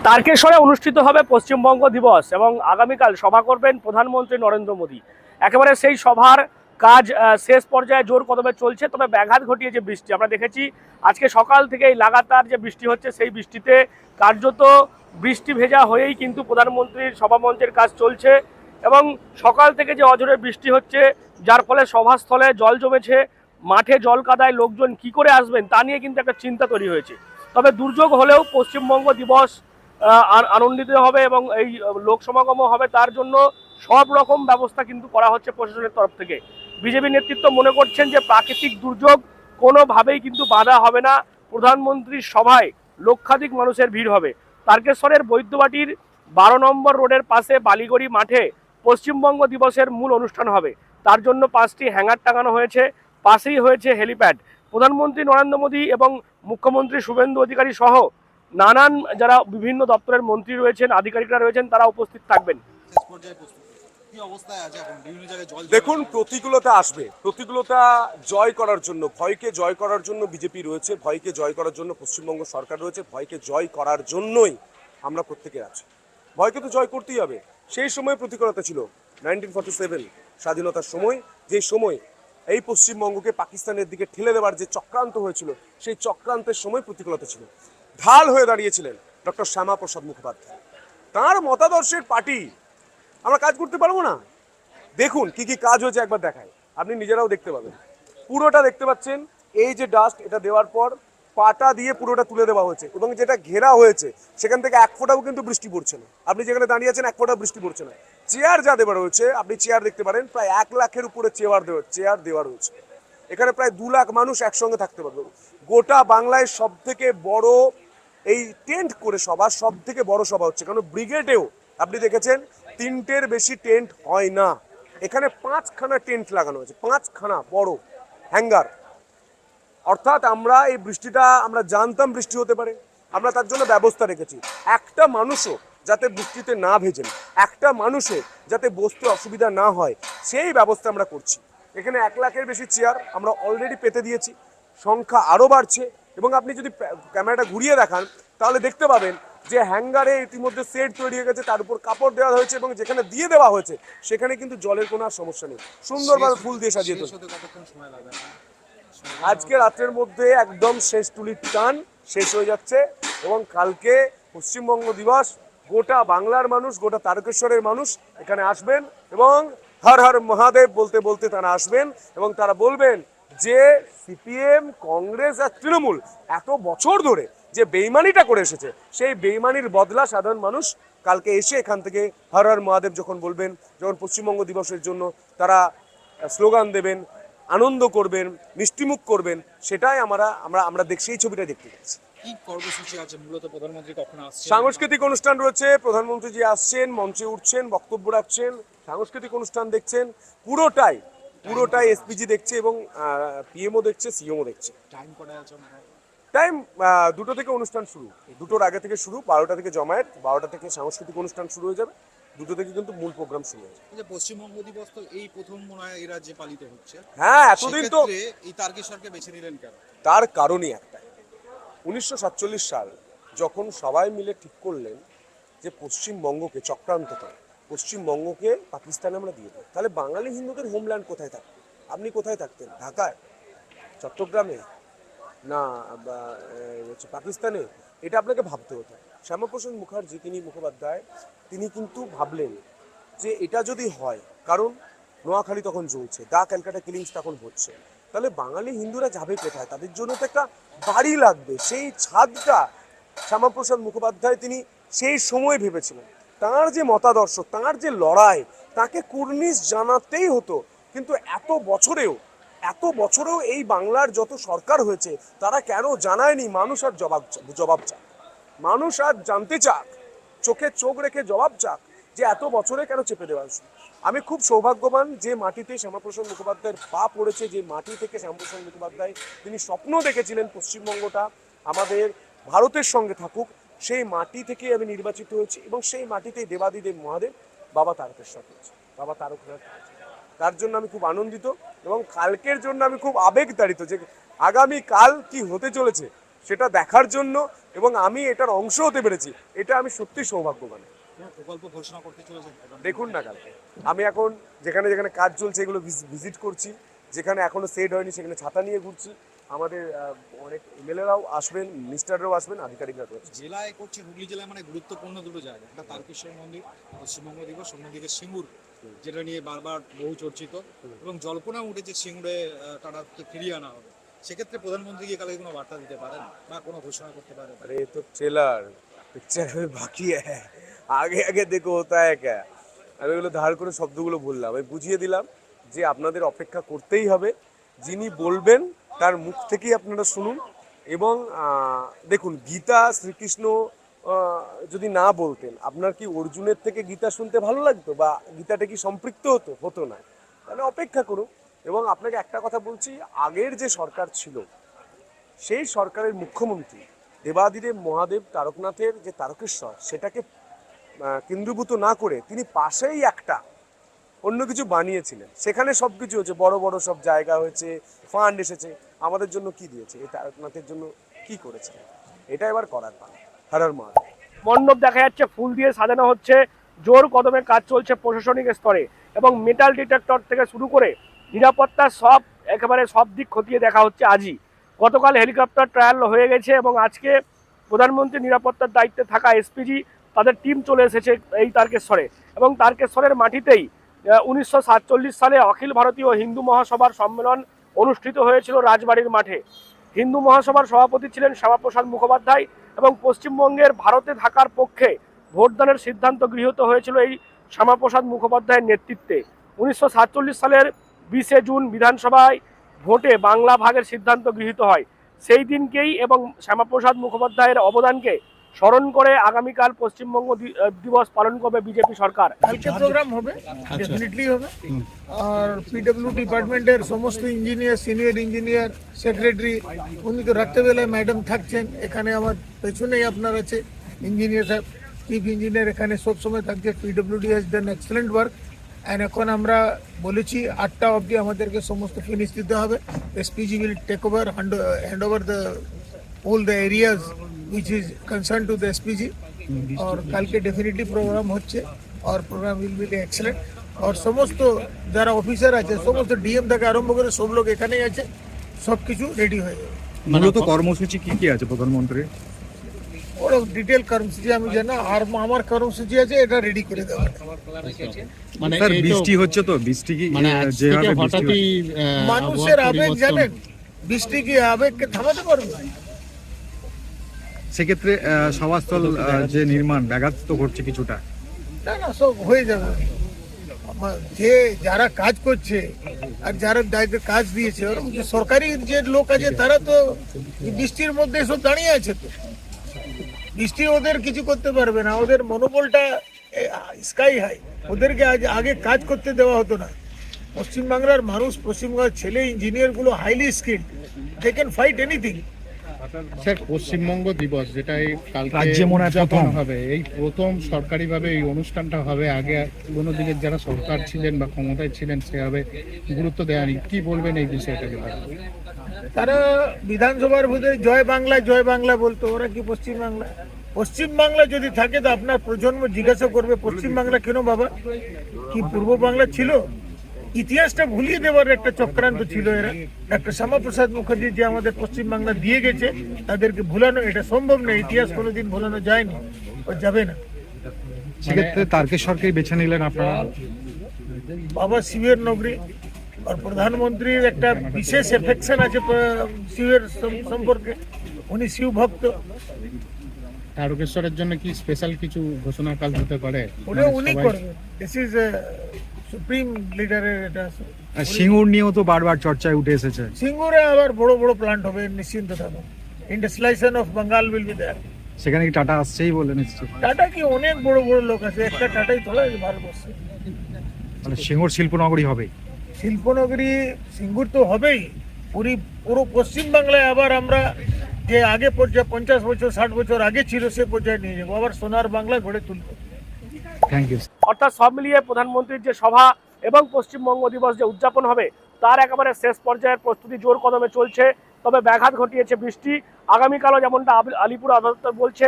তারকেশ্বরে অনুষ্ঠিত হবে পশ্চিমবঙ্গ দিবস এবং আগামীকাল সভা করবেন প্রধানমন্ত্রী নরেন্দ্র মোদী। একেবারে সেই সভার কাজ শেষ পর্যায়ে জোর কদমে চলছে। তবে ব্যাঘাত ঘটিয়ে যে বৃষ্টি আমরা দেখেছি আজকে সকাল থেকেই লাগাতার যে বৃষ্টি হচ্ছে, সেই বৃষ্টিতে কার্যত বৃষ্টি ভেজা হয়েই কিন্তু প্রধানমন্ত্রীর সভামঞ্চের কাজ চলছে এবং সকাল থেকে যে অঝোরে বৃষ্টি হচ্ছে, যার ফলে সভাস্থলে জল জমেছে, মাঠে জল কাদায় লোকজন কি করে আসবেন তা নিয়ে কিন্তু একটা চিন্তা তৈরি হয়েছে। তবে দুর্যোগ হলেও পশ্চিমবঙ্গ দিবস আনন্দিত হবে এবং এই লোক সমাগমও হবে, তার জন্য সব রকম ব্যবস্থা কিন্তু করা হচ্ছে প্রশাসনের তরফ থেকে। বিজেপি নেতৃত্ব মনে করছেন যে প্রাকৃতিক দুর্যোগ কোনোভাবেই কিন্তু বাধা হবে না। প্রধানমন্ত্রীর সভায় লক্ষাধিক মানুষের ভিড় হবে। তারকেশ্বরের বৈদ্যবাটির 12 নম্বর রোডের পাশে বালিগড়ি মাঠে পশ্চিমবঙ্গ দিবসের মূল অনুষ্ঠান হবে। তার জন্য 5টি হ্যাঙ্গার টাঙানো হয়েছে, পাশেই হয়েছে হেলিপ্যাড। প্রধানমন্ত্রী নরেন্দ্র মোদী এবং মুখ্যমন্ত্রী শুভেন্দু অধিকারী সহ নানান যারা বিভিন্ন দপ্তরের মন্ত্রী রয়েছেন, আধিকারিকরা রয়েছেন, তারা উপস্থিত থাকবেন। দেখুন, প্রতিকূলতা আসবে, প্রতিকূলতা জয় করার জন্য, ভয়কে জয় করার জন্য বিজেপি রয়েছে, ভয়কে জয় করার জন্য পশ্চিমবঙ্গ সরকার রয়েছে, ভয়কে জয় করার জন্যই আমরা প্রত্যেকে আছি। ভয়কে তো জয় করতেই হবে। সেই সময় প্রতিকূলতা ছিল 1947 স্বাধীনতার সময়, যে সময় এই পশ্চিমবঙ্গকে পাকিস্তানের দিকে ঠেলে দেওয়ার যে চক্রান্ত হয়েছিল, সেই চক্রান্তের সময় প্রতিকূলতা ছিল। ঢাল হয়ে দাঁড়িয়েছিলেন ডক্টর শ্যামাপ্রসাদ মুখোপাধ্যায়। তাঁর মতাদর্শের পার্টি আমরা কাজ করতে পারবো না? দেখুন কি কি কাজ হয়েছে, একবার দেখায়, আপনি নিজেরাও দেখতে পাবেন। পুরোটা দেখতে পাচ্ছেন, এই যে ডাস্ট, এটা দেওয়ার পর পাটা দিয়ে পুরোটা তুলে দেওয়া হয়েছে এবং যেটা ঘেরা হয়েছে সেখান থেকে এক ফোঁটাও কিন্তু বৃষ্টি পড়ছে না। আপনি যেখানে দাঁড়িয়ে আছেন এক ফোঁটা বৃষ্টি পড়ছে না। চেয়ার যা দেওয়া রয়েছে, আপনি চেয়ার দেখতে পারেন, প্রায় 1 লাখের উপরে চেয়ার দেওয়া রয়েছে। এখানে প্রায় 2 লাখ মানুষ একসঙ্গে থাকতে পারবে। গোটা বাংলায় সব থেকে বড় এই টেন্ট করে সভা, সব থেকে বড় সভা হচ্ছে, কারণ ব্রিগেডেও আপনি দেখেছেন 3টের বেশি টেন্ট হয় না। এখানে 5খানা টেন্ট লাগানো হয়েছে, 5খানা বড় হ্যাঙ্গার। অর্থাৎ আমরা এই বৃষ্টিটা, আমরা জানতাম বৃষ্টি হতে পারে, আমরা তার জন্য ব্যবস্থা রেখেছি। একটা মানুষও যাতে বৃষ্টিতে না ভেজেন, একটা মানুষের যাতে বসতে অসুবিধা না হয়, সেই ব্যবস্থা আমরা করছি। এখানে 1 লাখের বেশি চেয়ার আমরা অলরেডি পেতে দিয়েছি, সংখ্যা আরও বাড়ছে। এবং আপনি যদি ক্যামেরাটা ঘুরিয়ে দেখান তাহলে দেখতে পাবেন যে হ্যাঙ্গারে ইতিমধ্যে সেট তৈরি হয়ে গেছে, তার উপর কাপড় দেওয়া হয়েছে এবং যেখানে দিয়ে দেওয়া হয়েছে সেখানে কিন্তু জলের কোনো আর সমস্যা নেই। সুন্দরভাবে ফুল দিয়ে সাজিয়ে তুলছে। আজকে রাতের মধ্যে একদম শেষ তুলির টান শেষ হয়ে যাচ্ছে এবং কালকে পশ্চিমবঙ্গ দিবস। গোটা বাংলার মানুষ, গোটা তারকেশ্বরের মানুষ এখানে আসবেন এবং হর হর মহাদেব বলতে বলতে তারা আসবেন এবং তারা বলবেন যে সিপিএম, কংগ্রেস আর তৃণমূল এত বছর ধরে যে বেইমানিটা করে এসেছে, সেই বেইমানির বদলা সাধারণ মানুষ কালকে এসে এখান থেকে হর হর মহাদেব যখন বলবেন, যখন পশ্চিমবঙ্গ দিবসের জন্য তারা স্লোগান দেবেন, আনন্দ করবেন, মিষ্টিমুখ করবেন, সেটাই আমরা সেই ছবিটা দেখতে পাচ্ছি। কি কর্মসূচি আছে মূলত? প্রধানমন্ত্রী কখন আসছেন? সাংস্কৃতিক অনুষ্ঠান রয়েছে, প্রধানমন্ত্রী আসছেন, মঞ্চে উঠছেন, বক্তব্য রাখছেন, সাংস্কৃতিক অনুষ্ঠান দেখছেন, পুরোটাই এসপিজি দেখছে এবং পিএমও দেখছে, সিএমও দেখছে। টাইম কটা আছে? টাইম 2টো থেকে অনুষ্ঠান শুরু, 2টোর আগে থেকে শুরু, 12টা থেকে জমায়েত, 12টা থেকে সাংস্কৃতিক অনুষ্ঠান শুরু হয়ে যাবে, 2টো থেকে কিন্তু মূল প্রোগ্রাম শুরু হয়েছে। পশ্চিমবঙ্গ দিবস তো এই প্রথম মনে হয় এই রাজ্যে পালিত হচ্ছে। হ্যাঁ, এতদিন তো এই তারকেশ্বরকে বেছে নিলেন কেন? তার কারণই একটাই, 1947 সাল যখন সবাই মিলে ঠিক করলেন যে পশ্চিমবঙ্গকে চক্রান্ত করে পশ্চিমবঙ্গকে পাকিস্তানে আমরা দিয়ে দেবো, তাহলে বাঙালি হিন্দুদের হোমল্যান্ড কোথায় থাকবে? আপনি কোথায় থাকতেন? ঢাকায়, চট্টগ্রামে, না পাকিস্তানে? এটা আপনাকে ভাবতে হতো। শ্যামাপ্রসাদ মুখার্জি, তিনি মুখোপাধ্যায়, তিনি কিন্তু ভাবলেন যে এটা যদি হয়, কারণ নোয়াখালী তখন জ্বলছে, দা ক্যালকাটা কিলিংস তখন হচ্ছে, তাহলে বাঙালি হিন্দুরা যাবে কোথায়? তাদের জন্য তো একটা বাড়ি লাগবে। সেই ছাদটা শ্যামাপ্রসাদ মুখোপাধ্যায় তিনি সেই সময় ভেবেছিলেন। তাঁর যে মতাদর্শ, তাঁর যে লড়াই, তাকে কুর্নিশ জানাতেই হতো। কিন্তু এত বছরেও এই বাংলার যত সরকার হয়েছে তারা কেন জানায়নি? মানুষ আর জবাব চাক, মানুষ আর জানতে চাক, চোখে চোখ রেখে জবাব চাক যে এত বছরে কেন চেপে দেওয়া হয়েছে। আমি খুব সৌভাগ্যবান যে মাটিতে শ্যামাপ্রসাদ মুখোপাধ্যায়ের পা পড়েছে, যে মাটি থেকে শ্যামাপ্রসাদ মুখোপাধ্যায় তিনি স্বপ্ন দেখেছিলেন পশ্চিমবঙ্গটা আমাদের ভারতের সঙ্গে থাকুক, সেই মাটি থেকে আমি নির্বাচিত হয়েছি এবং সেই মাটিতেই দেবাদিদেব মহাদেব বাবা তারকেশ্বর হয়েছে, বাবা তারকনাথ। তার জন্য আমি খুব আনন্দিত এবং কালকের জন্য আমি খুব আবেগতাড়িত যে আগামী কাল কি হতে চলেছে সেটা দেখার জন্য, এবং আমি এটার অংশ হতে পেরেছি, এটা আমি সত্যি সৌভাগ্যবান। কোনো প্রকল্প ঘোষণা করতে চলেছেন? দেখুন না কালকে আমি এখন যেখানে যেখানে কাজ চলছে এগুলো ভিজিট করছি, যেখানে এখনো সেট হয়নি সেখানে ছাতা নিয়ে ঘুরছি। আমাদের অনেক এমএলএরাও আসবেন, মিনিস্টাররাও আসবেন, আধিকারিকরা রয়েছে। জেলায় করছে, হুগলি জেলায় মানে গুরুত্বপূর্ণ দুটো জায়গা, একটা তারকেশ্বর মন্দির, পশ্চিমবঙ্গ দিবস, অন্যদিকে সিঙ্গুর, যেটা নিয়ে বারবার বহু চর্চিত এবং জল্পনা উঠেছে সিঙ্গুরে তারাকে ফিরিয়ে আনা হবে। সেক্ষেত্রে প্রধানমন্ত্রী গিয়ে কালকে কোনো বার্তা দিতে পারেন বা কোনো ঘোষণা করতে পারেন? अरे ये तो ट्रेलर पिक्चर में बाकी है, আগে আগে দেখো होता है क्या। আমি এগুলো ধার করে শব্দগুলো বললাম, আমি বুঝিয়ে দিলাম যে আপনাদের অপেক্ষা করতেই হবে, যিনি বলবেন তার মুখ থেকেই আপনারা শুনুন। এবং দেখুন, গীতা শ্রীকৃষ্ণ যদি না বলতেন, আপনার কি অর্জুনের থেকে গীতা শুনতে ভালো লাগতো বা গীতাটা কি সম্পৃক্ত হতো? হতো না। তাহলে অপেক্ষা করুন। এবং আপনাকে একটা কথা বলছি, আগের যে সরকার ছিল সেই সরকারের মুখ্যমন্ত্রী দেবাদিদেব মহাদেব তারকনাথের যে তারকেশ্বর, সেটাকে কেন্দ্রীভূত না করে তিনি পাশেই একটা অন্য কিছু বানিয়েছিলেন। সেখানে সব কিছু হচ্ছে, বড় বড় সব জায়গা হয়েছে, ফান্ড এসেছে। আমাদের জন্য কি দিয়েছে? এই তারকনাথের জন্য কি করেছে? এটা এবার করার পালা। হর মহাদেব। মণ্ডপ দেখা যাচ্ছে, ফুল দিয়ে সাজানো হচ্ছে, জোর কদমে কাজ চলছে প্রশাসনিক স্তরে, এবং মেটাল ডিটেক্টর থেকে শুরু করে নিরাপত্তা একেবারে সব দিক খতিয়ে দেখা হচ্ছে আজই। গতকাল হেলিকপ্টার ট্রায়াল হয়ে গেছে এবং আজকে প্রধানমন্ত্রী নিরাপত্তার দায়িত্বে থাকা এসপিজি তাদের টিম চলে এসেছে এই তারকেশ্বরে। এবং তারকেশ্বরের মাটিতেই 1947 সালে অখিল ভারতীয় হিন্দু মহাসভার সম্মেলন অনুষ্ঠিত হয়েছিল রাজবাড়ির মাঠে। হিন্দু মহাসভার সভাপতি ছিলেন শ্যামাপ্রসাদ মুখোপাধ্যায় এবং পশ্চিমবঙ্গের ভারতে থাকার পক্ষে ভোটদানের সিদ্ধান্ত গৃহীত হয়েছিল এই শ্যামাপ্রসাদ মুখোপাধ্যায়ের নেতৃত্বে। 1947 সালের 20 জুন বিধানসভায় ভোটে বাংলা ভাগের সিদ্ধান্ত গৃহীত হয়। সেই দিনকেই এবং শ্যামাপ্রসাদ মুখোপাধ্যায়ের অবদানকে স্মরণ করে আগামীকাল পশ্চিমবঙ্গ দিবস পালন করবে বিজেপি সরকার। কালকে প্রোগ্রাম হবে, ডেফিনেটলি হবে। আর পিডব্লিউ ডিপার্টমেন্টের সমস্ত ইঞ্জিনিয়ার, সিনিয়র ইঞ্জিনিয়ার, সেক্রেটারি, উনি তো রাত্রেবেলায় ম্যাডাম থাকছেন। এখানে আমার পেছনেই আপনার আছে ইঞ্জিনিয়ার সাহেব, চিফ ইঞ্জিনিয়ার এখানে সবসময় থাকছে। PWD has done excellent work. And এখন আমরা বলেছি 8টা অবধি আমাদেরকে সমস্ত ফিনিশ দিতে হবে। SPG will take over, hand over the all the areas which is concerned to the SPG। और कल के डेफिनेटली प्रोग्राम होच्छे और प्रोग्राम विल बी एक्सलेंट। और समस्त যারা অফিসার আছে, সমস্ত ডিএম থেকে আরম্ভ করে সব লোক এখানেই আছে, সব কিছু রেডি হয়ে যাবে। মূলত কর্মসূচি কি কি আছে প্রধানমন্ত্রী? ওরা ডিটেল কর্মসূচি আমি জানি না, আর আমার কর্মসূচি আছে, এটা রেডি করে দেওয়া। মানে স্যার বৃষ্টি হচ্ছে তো, বৃষ্টি কি যেভাবে বৃষ্টি মানুষের আবেগ জানেন, বৃষ্টি কি আবেগকে থামাতে পারবে? সেক্ষেত্রে সভাস্থল যে নির্মাণ ব্যাঘাত তো ঘটছে কিছুটা। না না, সব হয়ে যাবে। যে যারা কাজ করছে আর যারা দায়িত্বে কাজ দিয়েছে, ওরকম যে সরকারি যে লোক আছে তারা তো বৃষ্টির মধ্যে সব দাঁড়িয়ে আছে। তো বৃষ্টি ওদের কিছু করতে পারবে না, ওদের মনোবলটা স্কাই হাই। ওদেরকে আগে কাজ করতে দেওয়া হতো না। পশ্চিমবাংলার মানুষ, পশ্চিমবাংলার ছেলে ইঞ্জিনিয়ারগুলো highly skilled, they can fight anything. Sir, Paschimbanga দিবস যেটা এই কালকে রাজ্যে মনে হয় উদযাপন প্রথম হবে, এই প্রথম সরকারিভাবে এই অনুষ্ঠানটা হবে। আগে কোনো দিকে যারা সরকার ছিলেন বা ক্ষমতায় ছিলেন সেভাবে গুরুত্ব দেয়নি। কি বলবেন এই বিষয়টাকে? তারা বিধানসভার ভোটে জয় বাংলা বলতো, ওরা কি পশ্চিমবাংলা? পশ্চিমবাংলা যদি থাকে তো আপনার প্রজন্ম জিজ্ঞাসা করবে পশ্চিমবাংলা কেন বাবা, কি পূর্ব বাংলা ছিল? ইতিহাসটা ভুলিয়ে দেওয়ার একটা চক্রান্ত ছিল এরা। ডক্টর শ্যামাপ্রসাদ মুখার্জি যে আমাদের পশ্চিমবাংলা দিয়ে গেছে, তাদেরকে ভুলানো এটা সম্ভব নয়। ইতিহাস কোনোদিন ভুলানো যায়নি, ও যাবে না। সেক্ষেত্রে তারকেশ্বরকেই বেছে নিলেন আপনারা? বাবা শিবের নগরী, আর প্রধানমন্ত্রীর একটা বিশেষ এফেকশন আছে শিবের সম্পর্কে, উনি শিব ভক্ত। তারকেশ্বরের জন্য কি স্পেশাল কিছু ঘোষণা কাল হতে পারে? ওটা উনি করবে। দিস ইজ সুপ্রিম লিডারের এটা। সিঙ্গুর নিয়েও তো বারবার চর্চায় উঠে এসেছে। সিঙ্গুরে আবার বড় বড় প্ল্যান্ট হবে, নিশ্চিন্ত থাকুন। Industrialisation of Bengal will be there. সেখানে কি টাটা আসছেই বলে নিশ্চয়? টাটা কি, অনেক বড় বড় লোক আছে, একটা টাটাই থোড়া ভারতবর্ষে। মানে সিঙ্গুর শিল্পনগরী হবে। শিল্পনগরী সিঙ্গুর তো হবেই। পুরো পশ্চিমবাংলায় আবার আমরা যে আগে পর্যায়ে 50 বছর 60 বছর আগে ছিল সে পর্যায়ে নিয়ে যাবো, আবার সোনার বাংলা গড়ে তুলবো। Thank you. অর্থাৎ সব মিলিয়ে প্রধানমন্ত্রীর যে সভা এবং পশ্চিমবঙ্গ দিবস যে উদযাপন হবে তার একেবারে শেষ পর্যায়ের প্রস্তুতি জোর কদমে চলছে। তবে ব্যাঘাত ঘটিয়েছে বৃষ্টি। আগামীকালও যেমনটা আলিপুর আবহাওয়া দপ্তর বলছে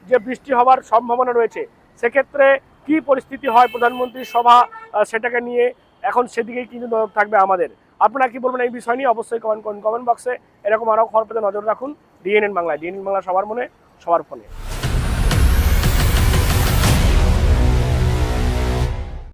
যে বৃষ্টি হওয়ার সম্ভাবনা রয়েছে। সেক্ষেত্রে কি পরিস্থিতি হয় প্রধানমন্ত্রীর সভা সেটাকে নিয়ে এখন সেদিকেই কিন্তু নজর থাকবে আমাদের। আপনারা কি বলবেন এই বিষয় নিয়ে অবশ্যই কমেন্ট করুন কমেন্ট বক্সে। এরকম আরও খবর পেতে নজর রাখুন ডিএনএন বাংলায়। ডিএনএন বাংলা সবার মনে সবার ফোনে।